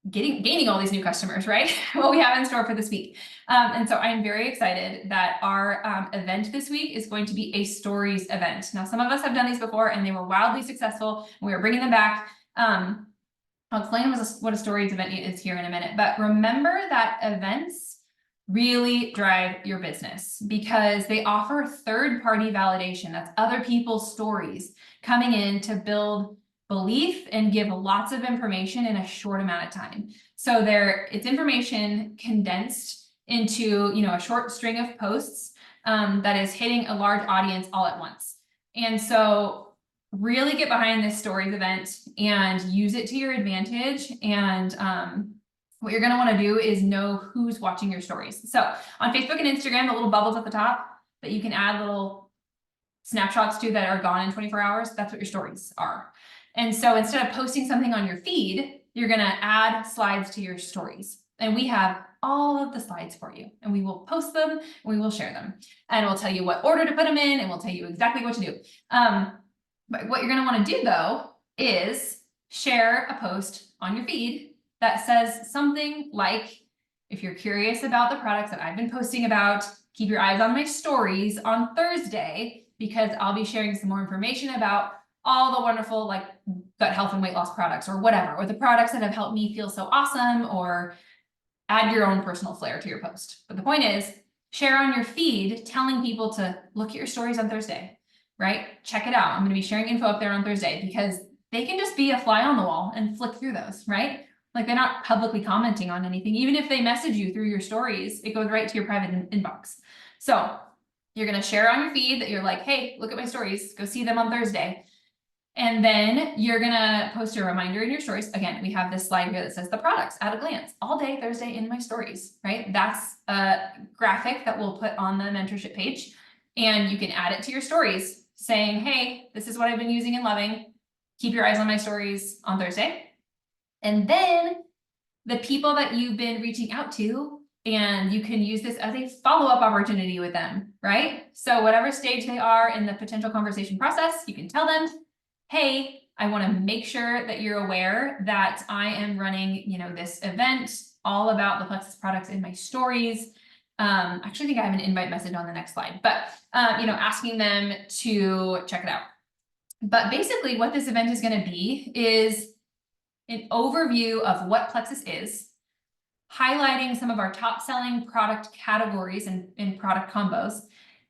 gaining all these new customers, right? What we have in store for this week. And so I'm very excited that our event this week is going to be a stories event. Now, some of us have done these before and they were wildly successful. We are bringing them back. I'll explain what a stories event is here in a minute, but remember that events really drive your business because they offer third-party validation. That's other people's stories coming in to build belief and give lots of information in a short amount of time. So it's information condensed into, you know, a short string of posts that is hitting a large audience all at once. And so really get behind this stories event and use it to your advantage. And what you're going to want to do is know who's watching your stories. So on Facebook and Instagram, the little bubbles at the top that you can add little snapshots to that are gone in 24 hours, that's what your stories are. And so instead of posting something on your feed, you're going to add slides to your stories. And we have all of the slides for you, and we will post them and we will share them, and we'll tell you what order to put them in, and we'll tell you exactly what to do. But what you're going to want to do though is share a post on your feed that says something like, if you're curious about the products that I've been posting about, keep your eyes on my stories on Thursday, because I'll be sharing some more information about all the wonderful like gut health and weight loss products or whatever, or the products that have helped me feel so awesome, or add your own personal flair to your post. But the point is, share on your feed telling people to look at your stories on Thursday, right? Check it out. I'm going to be sharing info up there on Thursday, because they can just be a fly on the wall and flick through those, right? Like, they're not publicly commenting on anything. Even if they message you through your stories, it goes right to your private inbox. So you're going to share on your feed that you're like, hey, look at my stories, go see them on Thursday. And then you're going to post a reminder in your stories. Again, we have this slide here that says the products at a glance all day Thursday in my stories, right? That's a graphic that we'll put on the mentorship page, and you can add it to your stories saying, hey, this is what I've been using and loving. Keep your eyes on my stories on Thursday. And then the people that you've been reaching out to, and you can use this as a follow-up opportunity with them, right? So whatever stage they are in the potential conversation process, you can tell them, hey, I want to make sure that you're aware that I am running, you know, this event all about the Plexus products in my stories. Actually, I think I have an invite message on the next slide, but, you know, asking them to check it out. But basically what this event is going to be is an overview of what Plexus is, highlighting some of our top selling product categories and product combos.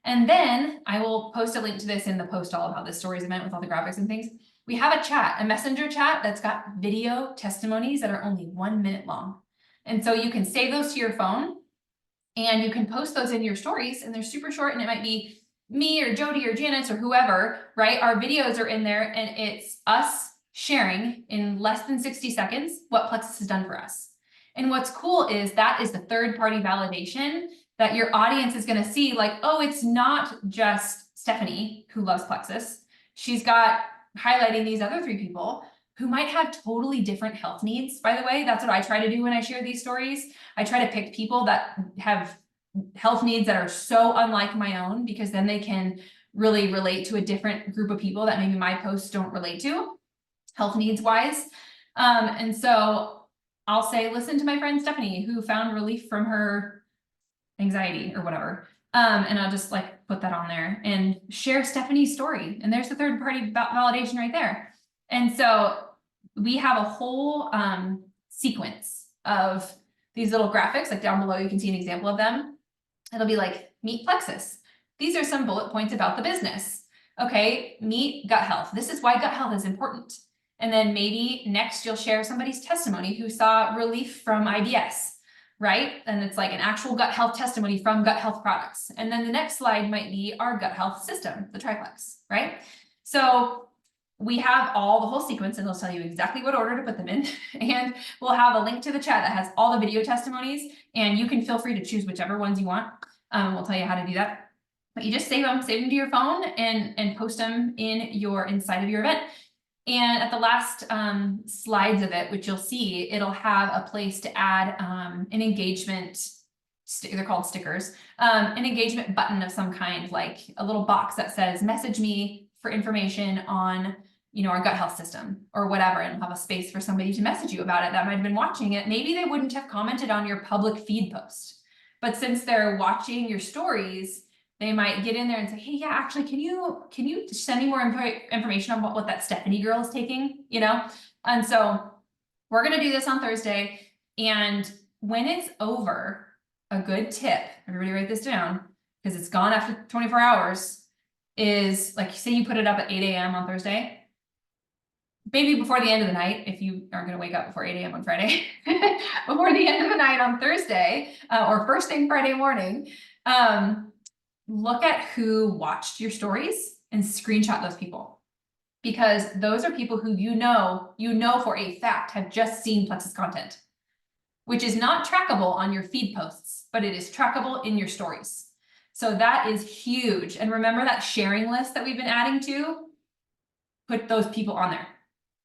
And then I will post a link to this in the post all about this stories event with all the graphics and things. We have a chat, a messenger chat that's got video testimonies that are only 1 minute long. And so you can save those to your phone And you can post those in your stories, and they're super short, and it might be me or Jody or Janice or whoever, right? Our videos are in there, and it's us sharing in less than 60 seconds what Plexus has done for us. And what's cool is that is the third-party validation that your audience is going to see, like, oh, it's not just Stephanie who loves Plexus. She's got highlighting these other 3 people who might have totally different health needs. By the way, that's what I try to do when I share these stories. I try to pick people that have health needs that are so unlike my own, because then they can really relate to a different group of people that maybe my posts don't relate to, health needs wise. And so I'll say, listen to my friend Stephanie, who found relief from her anxiety or whatever. And I'll just like put that on there and share Stephanie's story. And there's the third party validation right there. And so we have a whole sequence of these little graphics, like down below, you can see an example of them. It'll be like, meet Plexus. These are some bullet points about the business. Okay, meet gut health. This is why gut health is important. And then maybe next you'll share somebody's testimony who saw relief from IBS, right? And it's like an actual gut health testimony from Gut Health Products. And then the next slide might be our gut health system, the triplex, right? So we have all the whole sequence, and it'll tell you exactly what order to put them in. And we'll have a link to the chat that has all the video testimonies, and you can feel free to choose whichever ones you want. We'll tell you how to do that. But you just save them to your phone and post them inside of your event. And at the last slides of it, which you'll see, it'll have a place to add an engagement, they're called stickers, an engagement button of some kind, like a little box that says, message me for information on, our gut health system or whatever, and have a space for somebody to message you about it that might have been watching it. Maybe they wouldn't have commented on your public feed post, but since they're watching your stories, they might get in there and say, hey, yeah, actually, can you send me more information on what that Stephanie girl is taking, And so we're going to do this on Thursday. And when it's over, a good tip, everybody write this down, because it's gone after 24 hours, is like, say you put it up at 8 a.m. on Thursday, maybe before the end of the night, if you aren't going to wake up before 8 a.m. on Friday, before the end of the night on Thursday, or first thing Friday morning, look at who watched your stories and screenshot those people, because those are people who you know for a fact have just seen Plexus content, which is not trackable on your feed posts, but it is trackable in your stories. So that is huge. And remember that sharing list that we've been adding to? Put those people on there.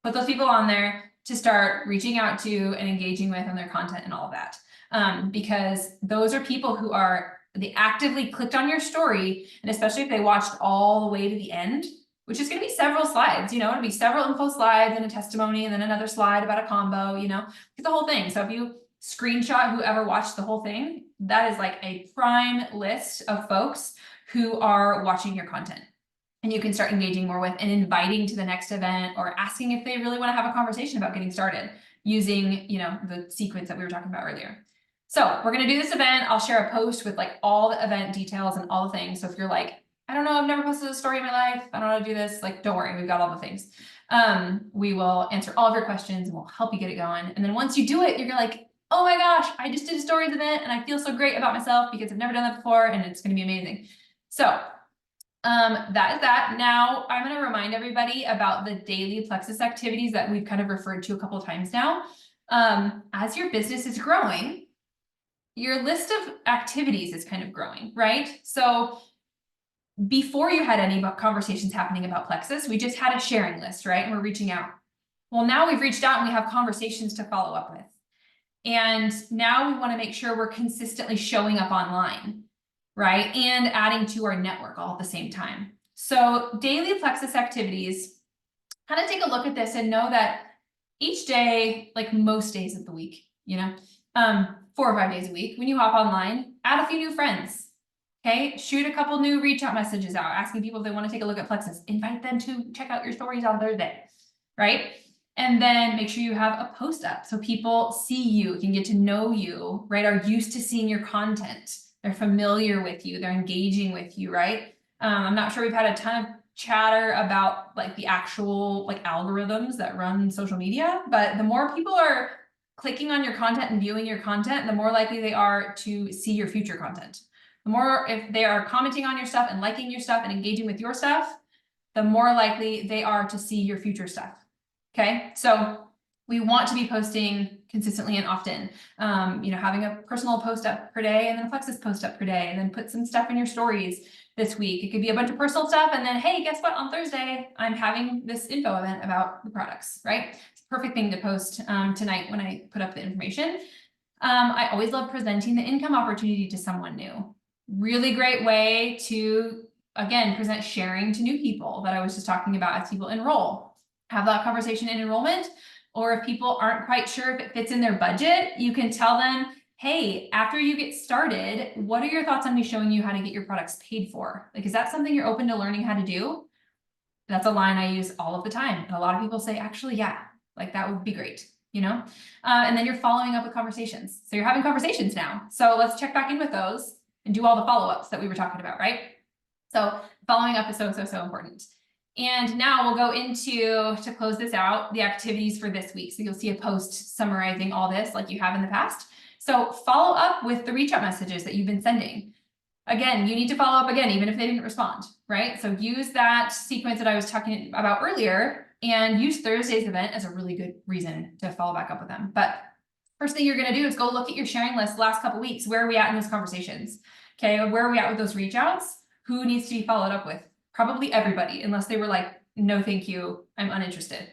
Put those people on there to start reaching out to and engaging with on their content and all of that. Because those are people who they actively clicked on your story, and especially if they watched all the way to the end, which is going to be several slides, it'll be several info slides and a testimony, and then another slide about a combo, it's the whole thing. So if you screenshot whoever watched the whole thing, that is like a prime list of folks who are watching your content. And you can start engaging more with and inviting to the next event, or asking if they really want to have a conversation about getting started using, the sequence that we were talking about earlier. So we're going to do this event. I'll share a post with like all the event details and all the things. So if you're like, I don't know, I've never posted a story in my life, I don't know how to do this, like, don't worry, we've got all the things. We will answer all of your questions and we'll help you get it going. And then once you do it, you're like, oh my gosh, I just did a stories event and I feel so great about myself because I've never done that before, and it's going to be amazing. So that is that. Now I'm going to remind everybody about the daily Plexus activities that we've kind of referred to a couple of times now. As your business is growing, your list of activities is kind of growing, right? So before you had any conversations happening about Plexus, we just had a sharing list, right? And we're reaching out. Well, now we've reached out and we have conversations to follow up with. And now we want to make sure we're consistently showing up online, right? And adding to our network all at the same time. So daily Plexus activities, kind of take a look at this and know that each day, like most days of the week, 4 or 5 days a week, when you hop online, add a few new friends. Okay, shoot a couple new reach out messages out, asking people if they want to take a look at Plexus. Invite them to check out your stories on Thursday, right? And then make sure you have a post up so people see you, can get to know you, right? Are used to seeing your content. They're familiar with you. They're engaging with you, right? I'm not sure we've had a ton of chatter about like the actual like algorithms that run social media, but the more people are clicking on your content and viewing your content, the more likely they are to see your future content. The more, if they are commenting on your stuff and liking your stuff and engaging with your stuff, the more likely they are to see your future stuff. Okay, so we want to be posting consistently and often. Having a personal post up per day and then a Plexus post up per day, and then put some stuff in your stories this week. It could be a bunch of personal stuff, and then, hey, guess what? On Thursday, I'm having this info event about the products, right? It's a perfect thing to post tonight when I put up the information. I always love presenting the income opportunity to someone new. Really great way to, again, present sharing to new people that I was just talking about as people enroll. Have that conversation in enrollment, or if people aren't quite sure if it fits in their budget, you can tell them, hey, after you get started, what are your thoughts on me showing you how to get your products paid for? Like, is that something you're open to learning how to do? That's a line I use all of the time. And a lot of people say, actually, yeah, like that would be great, and then you're following up with conversations. So you're having conversations now. So let's check back in with those and do all the follow-ups that we were talking about, right? So following up is so important. And now we'll go into, to close this out, the activities for this week. So you'll see a post summarizing all this like you have in the past. So follow up with the reach out messages that you've been sending. Again, you need to follow up again, even if they didn't respond, right? So use that sequence that I was talking about earlier and use Thursday's event as a really good reason to follow back up with them. But first thing you're going to do is go look at your sharing list the last couple of weeks. Where are we at in those conversations? Okay, where are we at with those reach outs? Who needs to be followed up with? Probably everybody, unless they were like, no, thank you, I'm uninterested.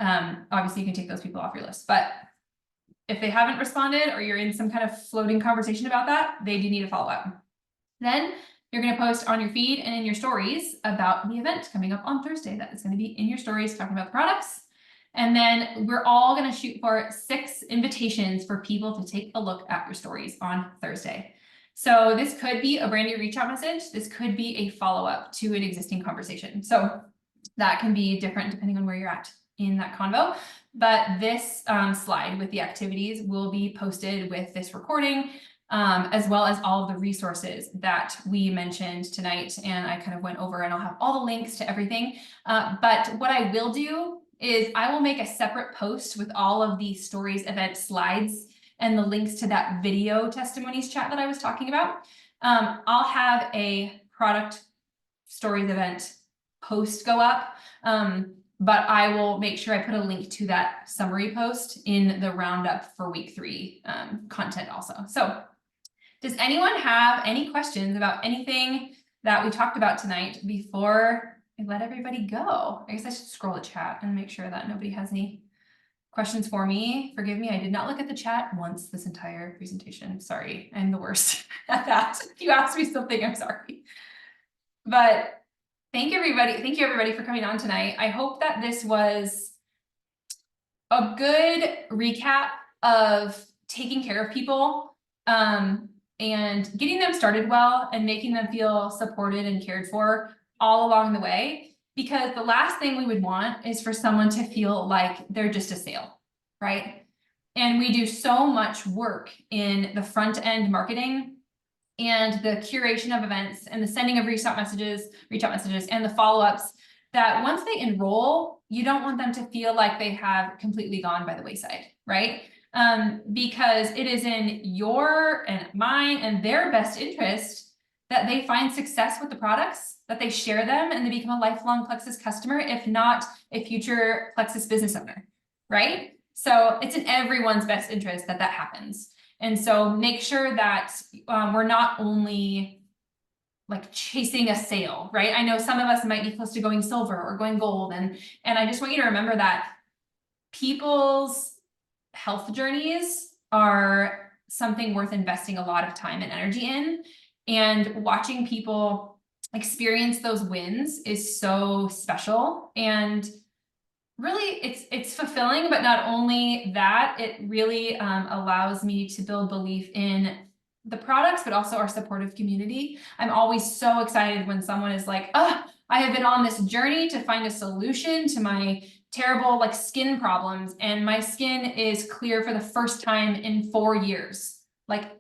Obviously, you can take those people off your list. But if they haven't responded or you're in some kind of floating conversation about that, they do need to follow up. Then you're going to post on your feed and in your stories about the event coming up on Thursday. That is going to be in your stories talking about the products. And then we're all going to shoot for 6 invitations for people to take a look at your stories on Thursday. So this could be a brand new reach out message. This could be a follow-up to an existing conversation. So that can be different depending on where you're at in that convo. But this slide with the activities will be posted with this recording, as well as all of the resources that we mentioned tonight. And I kind of went over, and I'll have all the links to everything. But what I will do is I will make a separate post with all of the stories event slides and the links to that video testimonies chat that I was talking about. I'll have a product stories event post go up, but I will make sure I put a link to that summary post in the roundup for week 3 content also. So does anyone have any questions about anything that we talked about tonight before I let everybody go? I guess I should scroll the chat and make sure that nobody has any questions for me. Forgive me, I did not look at the chat once this entire presentation. Sorry, I'm the worst at that. If you ask me something, I'm sorry. But thank you everybody for coming on tonight. I hope that this was a good recap of taking care of people and getting them started well and making them feel supported and cared for all along the way. Because the last thing we would want is for someone to feel like they're just a sale, right? And we do so much work in the front end marketing and the curation of events and the sending of reach out messages and the follow-ups, that once they enroll, you don't want them to feel like they have completely gone by the wayside, right? Because it is in your and mine and their best interest that they find success with the products, that they share them, and they become a lifelong Plexus customer, if not a future Plexus business owner, right? So it's in everyone's best interest that that happens. And so make sure that we're not only like chasing a sale, right? I know some of us might be close to going silver or going gold. And I just want you to remember that people's health journeys are something worth investing a lot of time and energy in. And watching people experience those wins is so special. And really, it's fulfilling, but not only that, it really allows me to build belief in the products, but also our supportive community. I'm always so excited when someone is like, oh, I have been on this journey to find a solution to my terrible like skin problems, and my skin is clear for the first time in 4 years. Like,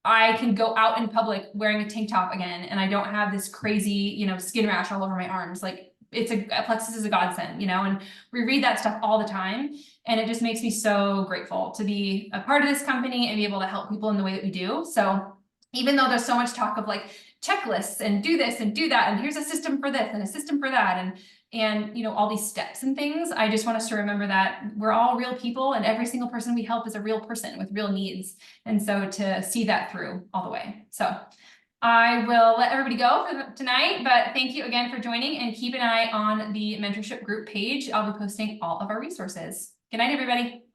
I can go out in public wearing a tank top again, and I don't have this crazy, skin rash all over my arms. Like, Plexus is a godsend, and we read that stuff all the time. And it just makes me so grateful to be a part of this company and be able to help people in the way that we do. So even though there's so much talk of like checklists and do this and do that, and here's a system for this and a system for that, and all these steps and things, I just want us to remember that we're all real people, and every single person we help is a real person with real needs. And so to see that through all the way. So I will let everybody go for tonight, but thank you again for joining, and keep an eye on the mentorship group page. I'll be posting all of our resources. Good night, everybody.